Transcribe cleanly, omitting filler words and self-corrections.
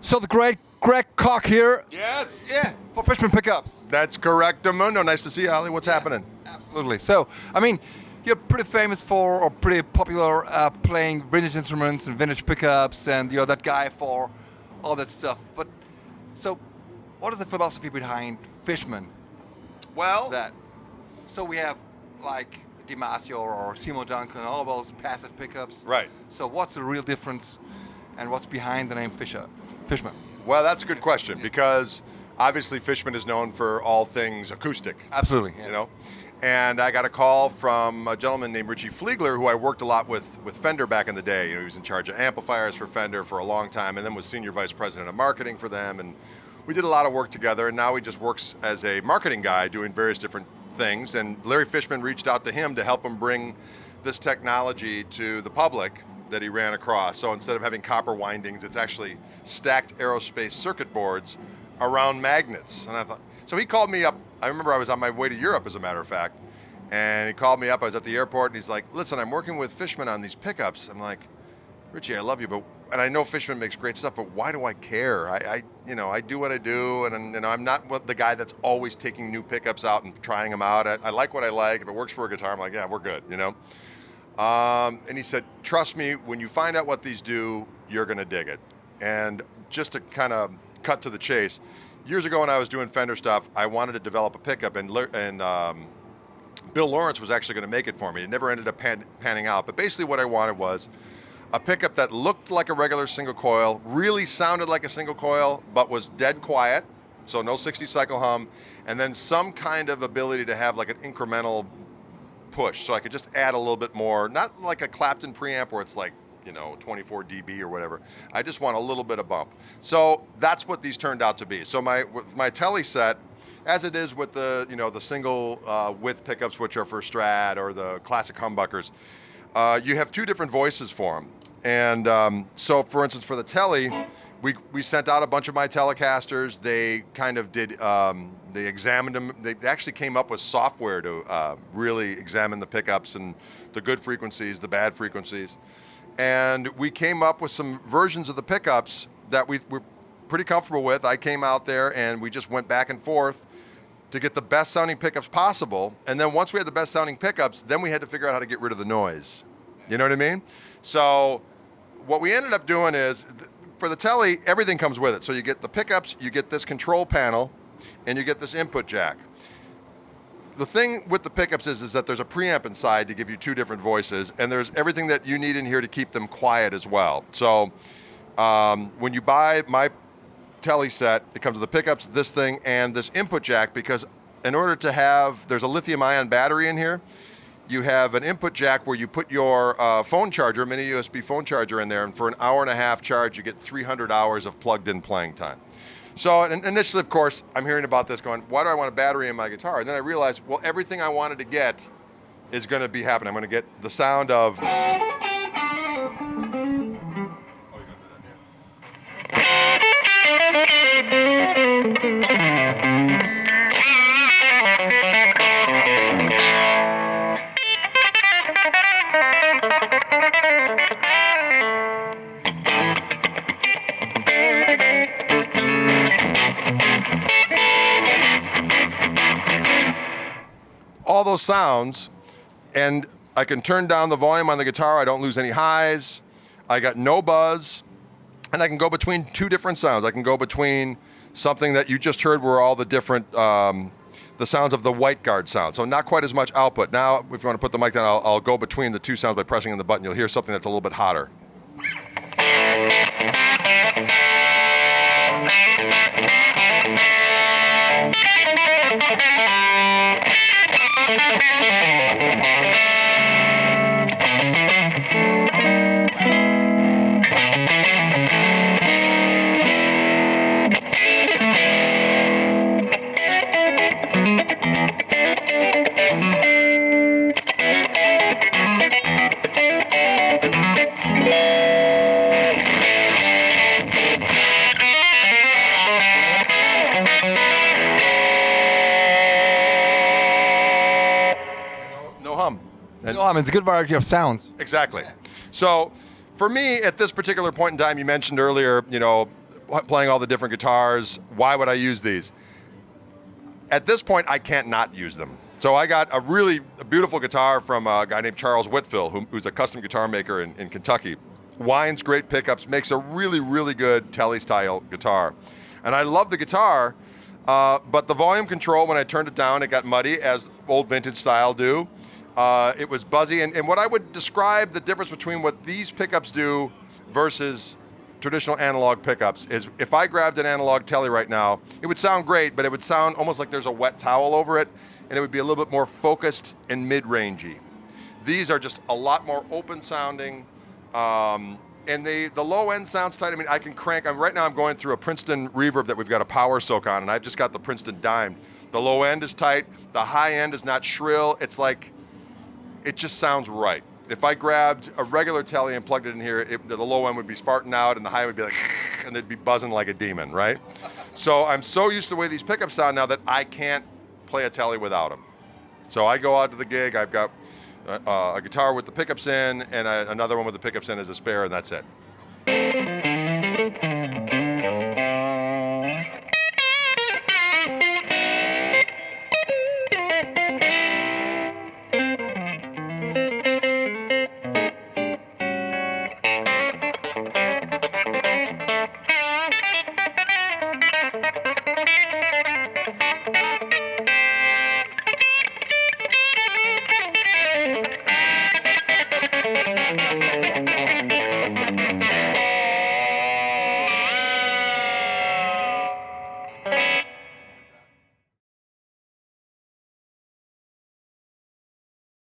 So the great Greg Koch here. Yes. Yeah, for Fishman pickups. That's correct, Mundo. Nice to see you, Ali. What's happening? Absolutely. So, I mean, you're pretty famous for, or pretty popular playing vintage instruments and vintage pickups, and you're that guy for all that stuff. But, so, what is the philosophy behind Fishman? Well, So we have, like, DiMaggio or Seymour Duncan, all those passive pickups. right. So what's the real difference, and what's behind the name Fishman? Well, that's a good question because obviously Fishman is known for all things acoustic. Absolutely. You know, and I got a call from a gentleman named Richie Fliegler, who I worked a lot with Fender back in the day. You know, he was in charge of amplifiers for Fender for a long time, and then was senior vice president of marketing for them. And we did a lot of work together. And now he just works as a marketing guy, doing various different things. And Larry Fishman reached out to him to help him bring this technology to the public that he ran across. So instead of having copper windings, it's actually stacked aerospace circuit boards around magnets. And I thought, so he called me up. I remember I was on my way to Europe, as a matter of fact, and he called me up. I was at the airport, and he's like, "Listen, I'm working with Fishman on these pickups." I'm like, "Richie, I love you, and I know Fishman makes great stuff, but why do I care? I do what I do, and I'm not the guy that's always taking new pickups out and trying them out. I like what I like. If it works for a guitar, I'm like, yeah, we're good, you know." And he said, "Trust me, when you find out what these do, you're going to dig it." And just to kind of cut to the chase, years ago when I was doing Fender stuff, I wanted to develop a pickup, and Bill Lawrence was actually going to make it for me. It never ended up panning out. But basically what I wanted was a pickup that looked like a regular single coil, really sounded like a single coil, but was dead quiet, so no 60 cycle hum, and then some kind of ability to have like an incremental push, so I could just add a little bit more, not like a Clapton preamp where it's like, 24 dB or whatever. I just want a little bit of bump. So that's what these turned out to be. So my Tele set, as it is with the the single width pickups, which are for Strat or the classic humbuckers, you have two different voices for them. And so, for instance, for the Tele, we sent out a bunch of my Telecasters. They kind of did. They examined them. They actually came up with software to really examine the pickups and the good frequencies, the bad frequencies. And we came up with some versions of the pickups that we're pretty comfortable with. I came out there and we just went back and forth to get the best sounding pickups possible. And then once we had the best sounding pickups, then we had to figure out how to get rid of the noise. You know what I mean? So what we ended up doing is, for the Tele, everything comes with it. So you get the pickups, you get this control panel, and you get this input jack. The thing with the pickups is that there's a preamp inside to give you two different voices, and there's everything that you need in here to keep them quiet as well. So when you buy my Tele set, it comes with the pickups, this thing, and this input jack, because in order to have, there's a lithium-ion battery in here. You have an input jack where you put your phone charger, mini USB phone charger in there, and for an hour and a half charge, you get 300 hours of plugged-in playing time. So initially, of course, I'm hearing about this going, why do I want a battery in my guitar? And then I realized, well, everything I wanted to get is going to be happening. I'm going to get the sound of... all those sounds, and I can turn down the volume on the guitar. I don't lose any highs. I got no buzz, and I can go between two different sounds. I can go between something that you just heard were all the different, the sounds of the white guard sound. So not quite as much output. Now, if you want to put the mic down, I'll go between the two sounds by pressing on the button. You'll hear something that's a little bit hotter. It's a good variety of sounds. Exactly. So for me, at this particular point in time, you mentioned earlier, playing all the different guitars. Why would I use these? At this point, I can't not use them. So I got a really beautiful guitar from a guy named Charles Whitfill, who's a custom guitar maker in Kentucky. Winds great pickups, makes a really, really good Tele-style guitar. And I love the guitar, but the volume control, when I turned it down, it got muddy, as old vintage style do. It was buzzy, and what I would describe the difference between what these pickups do versus traditional analog pickups is, if I grabbed an analog Tele right now, it would sound great, but it would sound almost like there's a wet towel over it, and it would be a little bit more focused and mid-rangey. These are just a lot more open sounding, and the low end sounds tight. I mean, I can crank. Right now I'm going through a Princeton reverb that we've got a power soak on, and I've just got the Princeton dimed. The low end is tight. The high end is not shrill. It's like, it just sounds right. If I grabbed a regular Tele and plugged it in here, the low end would be sparting out and the high would be like, and they'd be buzzing like a demon, right? So I'm so used to the way these pickups sound now that I can't play a Tele without them. So I go out to the gig, I've got a guitar with the pickups in and another one with the pickups in as a spare, and that's it.